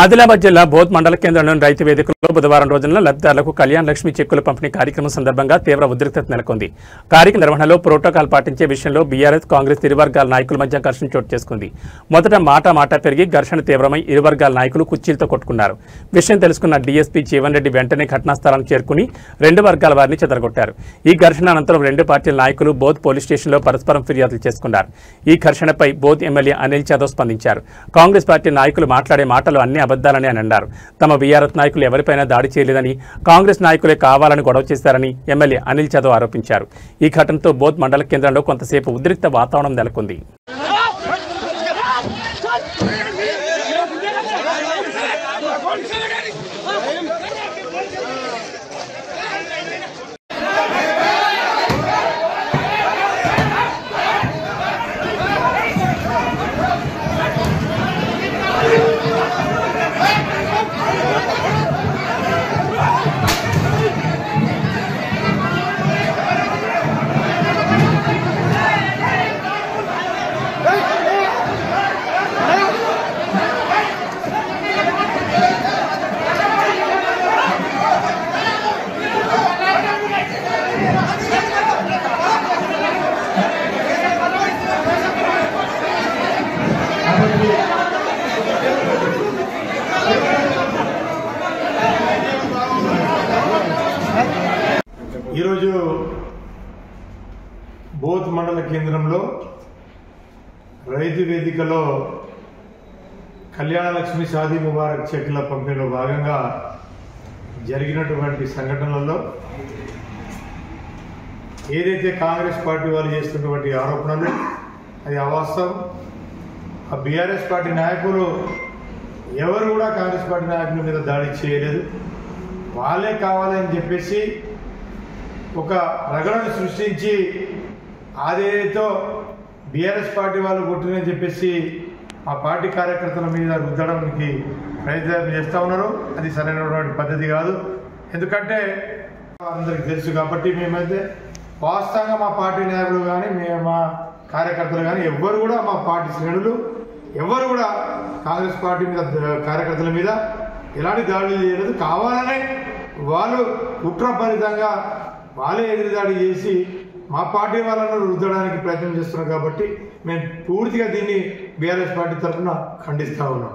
ఆదిలాబాద్ జిల్లా బోధ్ మండల కేంద్రంలోని రైతు వేదికలో బుధవారం రోజున లబ్ధిదారులకు కళ్యాణ్ లక్ష్మి చెక్కుల పంపిణీ కార్యక్రమం సందర్భంగా తీవ్ర ఉద్రిక్తత నెలకొంది. కార్యక్రమ నిర్వహణలో ప్రోటోకాల్ పాటించే విషయంలో బీఆర్ఎస్ కాంగ్రెస్ ఇరు వర్గాల నాయకుల మధ్య ఘర్షణ చోటు చేసుకుంది. మొదట మాట పెరిగి ఘర్షణ తీవ్రమై ఇరు వర్గాల నాయకులు కుర్చీలతో కొట్టుకున్నారు. విషయం తెలుసుకున్న డీఎస్పీ జీవన్ రెడ్డి వెంటనే ఘటనా స్థలానికి చేరుకుని రెండు వర్గాల వారిని చెదరగొట్టారు. ఈ ఘర్షణ అనంతరం రెండు పార్టీల నాయకులు బోధ్ పోలీస్ స్టేషన్లో పరస్పరం ఫిర్యాదులు చేసుకున్నారు. ఈ ఘర్షణపై బోధ్ ఎమ్మెల్యే అనిల్ యాదవ్ స్పందించారు. కాంగ్రెస్ పార్టీ నాయకులు మాట్లాడే మాటలు అన్ని అబద్దాలని అని అన్నారు. తమ బీఆర్ఎస్ నాయకులు ఎవరిపైనా దాడి చేయలేదని, కాంగ్రెస్ నాయకులే కావాలని గొడవ చేశారని ఎమ్మెల్యే అనిల్ యాదవ్ ఆరోపించారు. ఈ ఘటనతో బోధ్ మండల కేంద్రంలో కొంతసేపు ఉద్రిక్త వాతావరణం నెలకొంది. ఈరోజు బోధ్ మండల కేంద్రంలో రైతు వేదికలో కళ్యాణ లక్ష్మి షాదీ ముబారక్ చెక్కుల పంపిణీలో భాగంగా జరిగినటువంటి సంఘటనలలో ఏదైతే కాంగ్రెస్ పార్టీ వాళ్ళు చేస్తున్నటువంటి ఆరోపణలు అది అవాస్తవం. ఆ బీఆర్ఎస్ పార్టీ నాయకులు ఎవరు కూడా కాంగ్రెస్ పార్టీ నాయకుల మీద దాడి చేయలేదు. వాళ్ళే కావాలని చెప్పేసి ఒక రగడను సృష్టించి అదేదో బీఆర్ఎస్ పార్టీ వాళ్ళు కొట్టినని చెప్పేసి ఆ పార్టీ కార్యకర్తల మీద రుద్దడానికి ప్రయత్నం చేస్తూ ఉన్నారు. అది సరైనటువంటి పద్ధతి కాదు. ఎందుకంటే అందరికి తెలుసు కాబట్టి మేమైతే వాస్తవంగా మా పార్టీ నాయకులు కానీ మా కార్యకర్తలు కానీ ఎవ్వరు కూడా మా పార్టీ శ్రేణులు ఎవ్వరు కూడా కాంగ్రెస్ పార్టీ మీద కార్యకర్తల మీద ఎలాంటి దాడులు చేయలేదు. కావాలనే వాళ్ళు కుట్రపరితంగా వాళ్ళే ఎదురుదాడి చేసి మా పార్టీ వాళ్ళను రుద్దడానికి ప్రయత్నం చేస్తున్నారు. కాబట్టి మేము పూర్తిగా దీన్ని బీఆర్ఎస్ పార్టీ తరఫున ఖండిస్తూ ఉన్నాం.